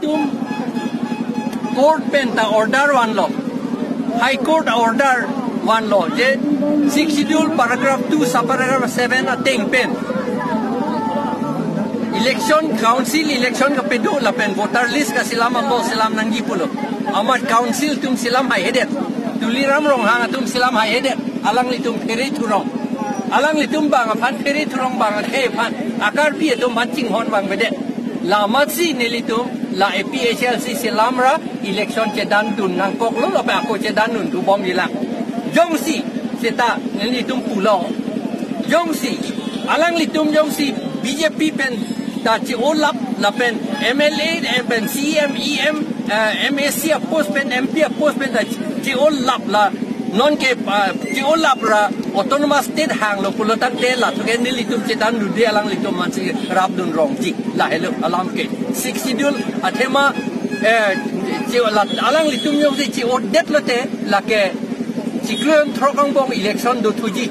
litum court pen ta order one law high court order one law je 6 schedule paragraph 2 subparagraph 7 ateng pen election council election ka pedu la pen voter list ka silam ambo silam nanggi pulo amat council tum silam hai hedet tuliram rong hang tum silam hai hedet alang litum peri thurong alang litum bang phan peri thurong bang he phan akar pi tum matching hon bang bede la matsi nelitum la APHLC silamra election chedan dun nang kok lo la pa ko chedan nun tu bom yila jongsi seta nelitum pulo jongsi alang litum jongsi BJP pen ta chi olap la pen MLA pen CM EM MSC post pen MP post pen ta chi olap la non ke chi olap ra autonomous state hang lo pulotak de la to gen litum chetan du de alang litum man si rap dun rong ji la hello alam ke 6 schedule athema chi la alang litum yong si chi odet lo te la ke Sikluan trokang bong election do tuji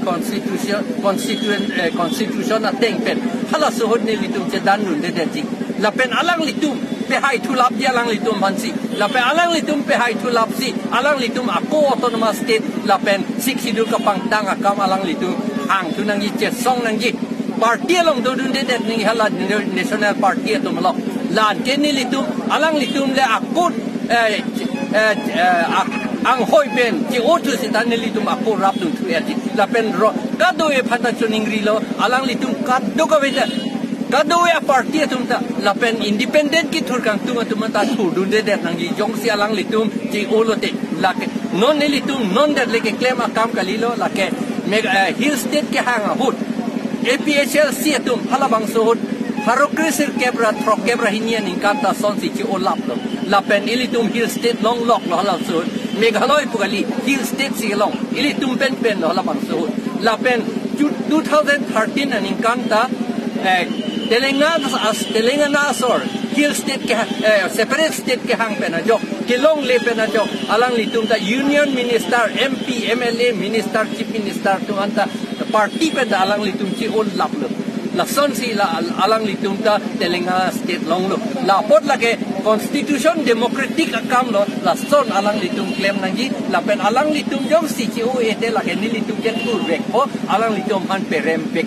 constitution ateng pen hala sohod ni litum chedan nun de ji la pen alang litum pe hai thulap dia alang litum bansi la pen alang litum pe hai thulap si alang litum ako autonomous state la pen sik sidul ka pangtang akam alang litum hang tu nang ji che song nang ji party long do dun de ni hala national party to malo lan ke ni litum alang litum le akut ang hoi pen ji otu sitan litum ako rap dun tu ya la pen ro kado e phata chuning rilo alang litum kado ka veja kado e party tum ta la pen independent ki thur kang tum ta thu dun de nang ji jong si alang litum ji olote la ke non litum non de le ke claim akam kalilo la ke hill state ke hang hut APHLC tum halabang sohut harokrisir kebra trok kebra hinian ingkata sonsi ji olap lo la pen ilitum hill state long lock lo hala sohut Meghaloi pugali hill state silong ili tumpen pen lo labang so la pen 2013 an inkanta Telangana sor hill state ke separate state ke hang pen jo kilong le pen jo alang litum ta union minister MP MLA minister chief minister tu anta party pen alang litum chi on lap lo la son si la alang litum ta Telangana state long lo la pot la ke constitution democratic akam lo la son alang litum claim nangi la pen alang litum jom si chi o e de la ke ni litum ken tur rek ho alang litum han perem pek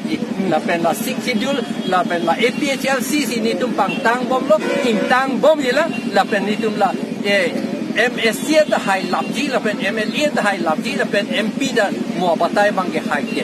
la pen la 6 schedule la pen la APHLC si ni tum pang tang bom lo ing tang bom yela la pen ni tum la MSC ta hai lap ji la pen MLA ta hai lap ji la pen MP da mo batai bang ke hai ke